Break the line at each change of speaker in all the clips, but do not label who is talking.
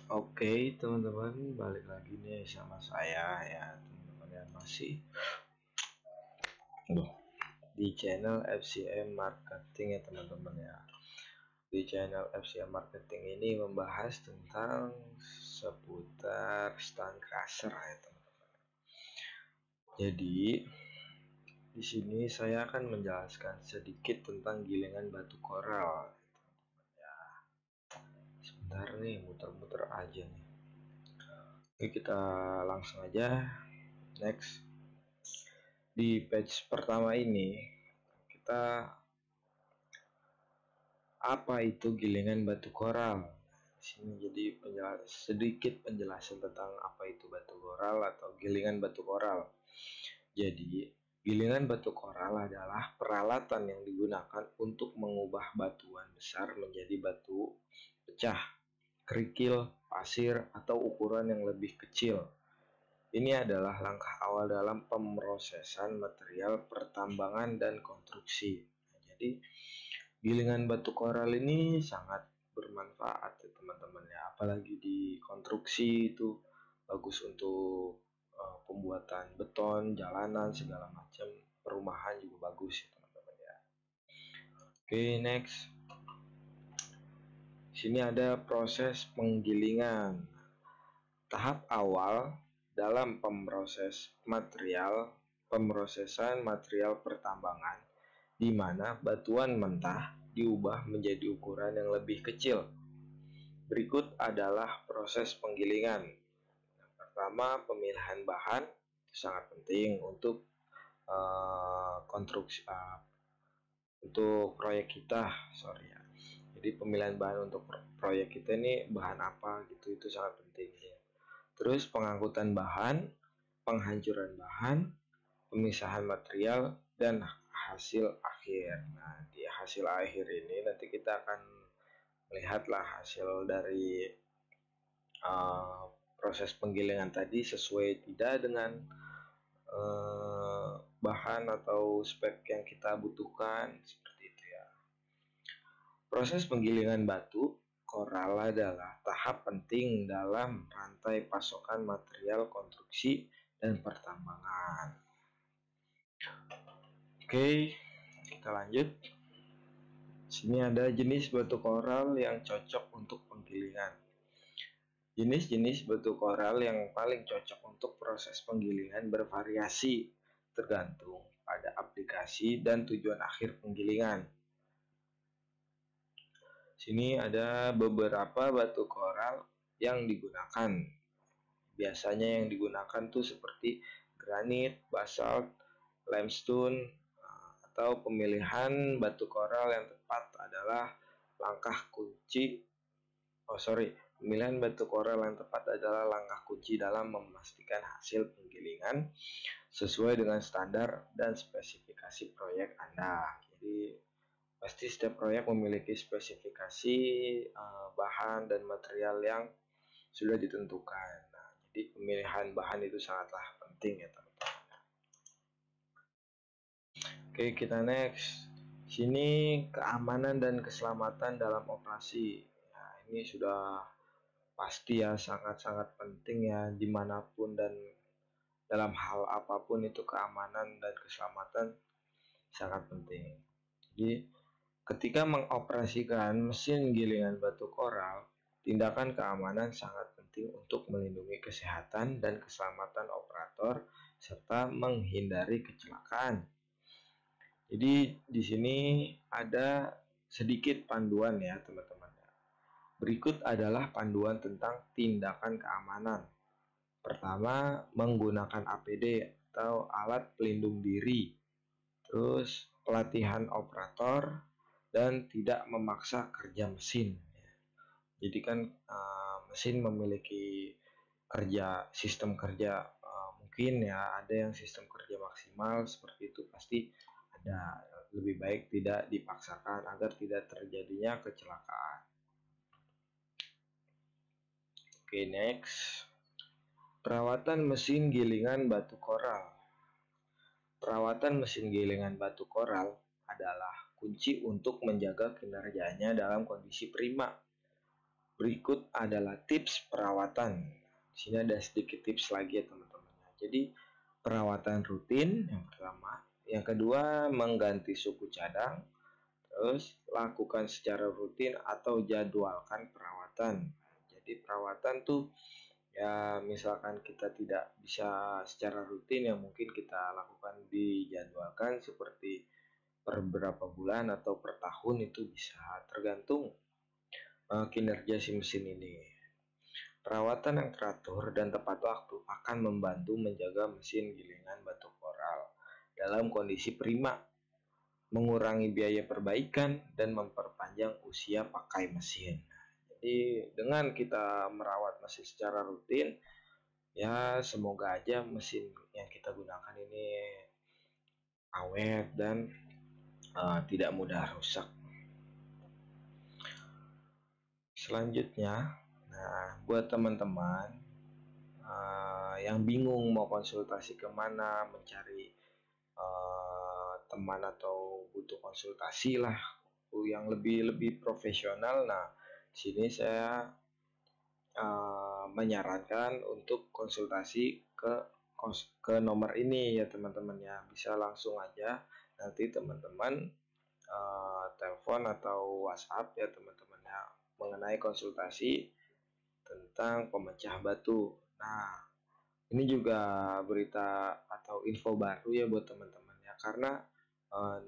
Oke teman-teman, balik lagi nih sama saya ya teman-teman yang masih di channel FCM Marketing ya teman-teman ya. Di channel FCM Marketing ini membahas tentang seputar stand crusher ya teman-teman. Jadi di sini saya akan menjelaskan sedikit tentang gilingan batu koral. Sebentar nih, muter-muter aja nih. Oke, kita langsung aja next. Di page pertama ini kita apa itu gilingan batu koral. Di sini jadi sedikit penjelasan tentang apa itu batu koral atau gilingan batu koral. Jadi, gilingan batu koral adalah peralatan yang digunakan untuk mengubah batuan besar menjadi batu pecah, kerikil, pasir, atau ukuran yang lebih kecil. Ini adalah langkah awal dalam pemrosesan material pertambangan dan konstruksi. Nah, jadi, gilingan batu koral ini sangat bermanfaat ya teman-teman ya, apalagi di konstruksi itu bagus untuk pembuatan beton, jalanan, segala macam, perumahan juga bagus ya teman-teman ya. Oke, next. Sini ada proses penggilingan. Tahap awal dalam pemrosesan material pertambangan, di mana batuan mentah diubah menjadi ukuran yang lebih kecil. Berikut adalah proses penggilingan. Yang pertama, pemilihan bahan sangat penting untuk konstruksi untuk proyek kita, sorry ya. Jadi pemilihan bahan untuk proyek kita ini bahan apa gitu, itu sangat penting ya. Terus pengangkutan bahan, penghancuran bahan, pemisahan material, dan hasil akhir. Nah, di hasil akhir ini nanti kita akan melihatlah hasil dari proses penggilingan tadi sesuai tidak dengan bahan atau spek yang kita butuhkan, seperti itu ya. Proses penggilingan batu koral adalah tahap penting dalam rantai pasokan material konstruksi dan pertambangan. Oke, kita lanjut. Sini ada jenis batu koral yang cocok untuk penggilingan. Jenis-jenis batu koral yang paling cocok untuk proses penggilingan bervariasi tergantung pada aplikasi dan tujuan akhir penggilingan. Sini ada beberapa batu koral yang digunakan. Biasanya yang digunakan tuh seperti granit, basalt, limestone, atau pemilihan batu koral yang tepat adalah langkah kunci. Pemilihan batu koral yang tepat adalah langkah kunci dalam memastikan hasil penggilingan sesuai dengan standar dan spesifikasi proyek Anda. Jadi pasti setiap proyek memiliki spesifikasi bahan dan material yang sudah ditentukan. Nah, jadi pemilihan bahan itu sangatlah penting ya teman-teman. Oke, kita next. Sini keamanan dan keselamatan dalam operasi. Nah, ini sudah pasti ya, sangat-sangat penting ya, dimanapun dan dalam hal apapun itu keamanan dan keselamatan sangat penting. Jadi ketika mengoperasikan mesin gilingan batu koral, tindakan keamanan sangat penting untuk melindungi kesehatan dan keselamatan operator serta menghindari kecelakaan. Jadi di sini ada sedikit panduan ya teman-teman. Berikut adalah panduan tentang tindakan keamanan. Pertama, menggunakan APD atau alat pelindung diri. Terus pelatihan operator dan tidak memaksa kerja mesin. Jadi kan mesin memiliki sistem kerja, mungkin ya ada yang sistem kerja maksimal seperti itu, pasti ada. Lebih baik tidak dipaksakan agar tidak terjadinya kecelakaan. Oke, next. Perawatan mesin gilingan batu koral. Perawatan mesin gilingan batu koral adalah kunci untuk menjaga kinerjanya dalam kondisi prima. Berikut adalah tips perawatan. Di sini ada sedikit tips lagi ya teman-teman. Jadi perawatan rutin yang pertama, yang kedua mengganti suku cadang, terus lakukan secara rutin atau jadwalkan perawatan. Jadi perawatan tuh ya misalkan kita tidak bisa secara rutin, yang mungkin kita lakukan dijadwalkan seperti per berapa bulan atau per tahun, itu bisa tergantung kinerja si mesin ini. Perawatan yang teratur dan tepat waktu akan membantu menjaga mesin gilingan batu koral dalam kondisi prima, mengurangi biaya perbaikan, dan memperpanjang usia pakai mesin. Jadi dengan kita merawat mesin secara rutin, ya semoga aja mesin yang kita gunakan ini awet dan tidak mudah rusak. Selanjutnya, nah buat teman-teman yang bingung mau konsultasi kemana, mencari teman atau butuh konsultasi lah yang lebih profesional, nah sini saya menyarankan untuk konsultasi ke nomor ini ya teman-teman ya. Bisa langsung aja nanti teman-teman telepon atau WhatsApp ya teman-teman ya, mengenai konsultasi tentang pemecah batu. Nah, ini juga berita atau info baru ya buat teman-teman ya, karena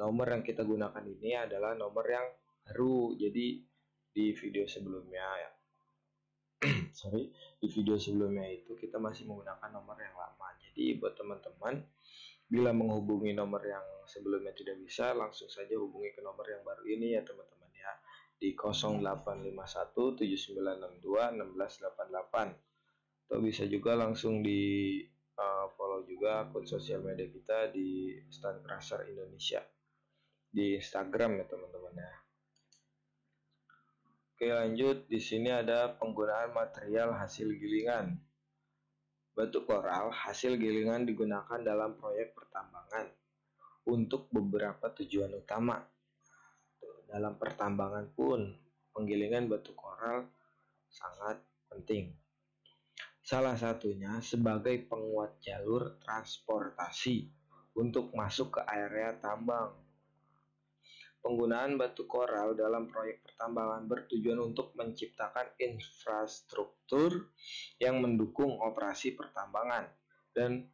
nomor yang kita gunakan ini adalah nomor yang baru. Jadi di video sebelumnya ya, di video sebelumnya itu kita masih menggunakan nomor yang lama. Jadi buat teman-teman, bila menghubungi nomor yang sebelumnya tidak bisa, langsung saja hubungi ke nomor yang baru ini ya teman-teman ya, di 0851 7962 1688, atau bisa juga langsung di follow juga akun sosial media kita di Stan Crusher Indonesia di Instagram ya teman-teman ya. Oke, lanjut. Di sini ada penggunaan material hasil gilingan. Batu koral hasil gilingan digunakan dalam proyek pertambangan untuk beberapa tujuan utama. Dalam pertambangan pun, penggilingan batu koral sangat penting. Salah satunya sebagai penguat jalur transportasi untuk masuk ke area tambang. Penggunaan batu koral dalam proyek pertambangan bertujuan untuk menciptakan infrastruktur yang mendukung operasi pertambangan dan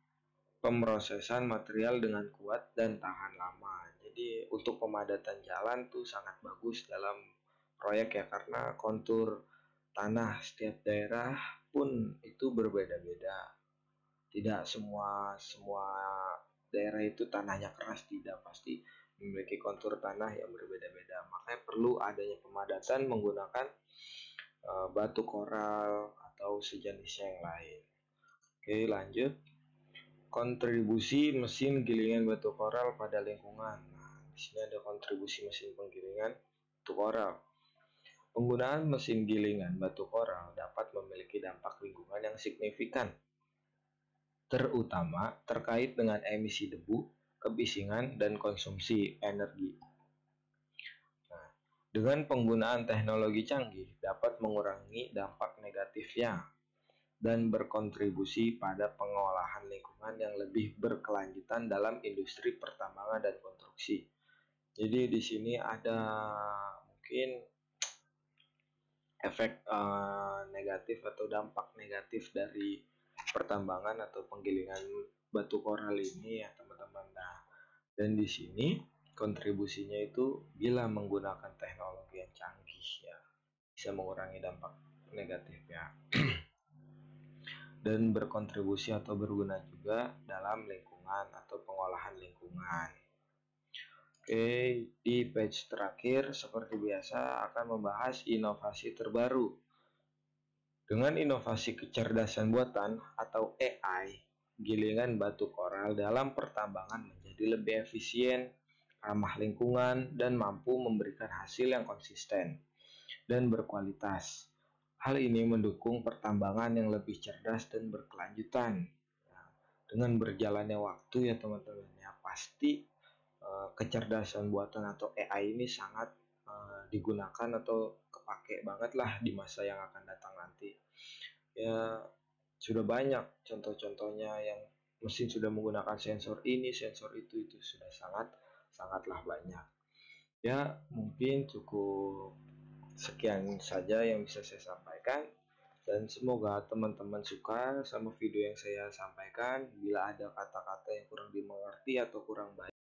pemrosesan material dengan kuat dan tahan lama. Jadi untuk pemadatan jalan tuh sangat bagus dalam proyek ya, karena kontur tanah setiap daerah pun itu berbeda-beda. Tidak semua daerah itu tanahnya keras, tidak, pasti memiliki kontur tanah yang berbeda-beda. Makanya perlu adanya pemadatan menggunakan batu koral atau sejenisnya yang lain. Oke, lanjut. Kontribusi mesin gilingan batu koral pada lingkungan. Nah, di sini ada kontribusi mesin penggilingan batu koral. Penggunaan mesin gilingan batu koral dapat memiliki dampak lingkungan yang signifikan, terutama terkait dengan emisi debu, kebisingan, dan konsumsi energi. Nah, dengan penggunaan teknologi canggih dapat mengurangi dampak negatifnya dan berkontribusi pada pengolahan lingkungan yang lebih berkelanjutan dalam industri pertambangan dan konstruksi. Jadi di sini ada mungkin efek negatif atau dampak negatif dari pertambangan atau penggilingan batu koral ini ya teman-teman. Nah, dan di sini kontribusinya itu bila menggunakan teknologi yang canggih ya, bisa mengurangi dampak negatifnya dan berkontribusi atau berguna juga dalam lingkungan atau pengolahan lingkungan. Oke, di page terakhir seperti biasa akan membahas inovasi terbaru. Dengan inovasi kecerdasan buatan atau AI, gilingan batu koral dalam pertambangan menjadi lebih efisien, ramah lingkungan, dan mampu memberikan hasil yang konsisten dan berkualitas. Hal ini mendukung pertambangan yang lebih cerdas dan berkelanjutan. Nah, dengan berjalannya waktu ya teman-teman ya, pasti kecerdasan buatan atau AI ini sangat digunakan atau kepake banget lah di masa yang akan datang nanti. Ya, sudah banyak contoh-contohnya yang mesin sudah menggunakan sensor ini, sensor itu sudah sangatlah banyak. Ya, mungkin cukup sekian saja yang bisa saya sampaikan, dan semoga teman-teman suka sama video yang saya sampaikan. Bila ada kata-kata yang kurang dimengerti atau kurang baik,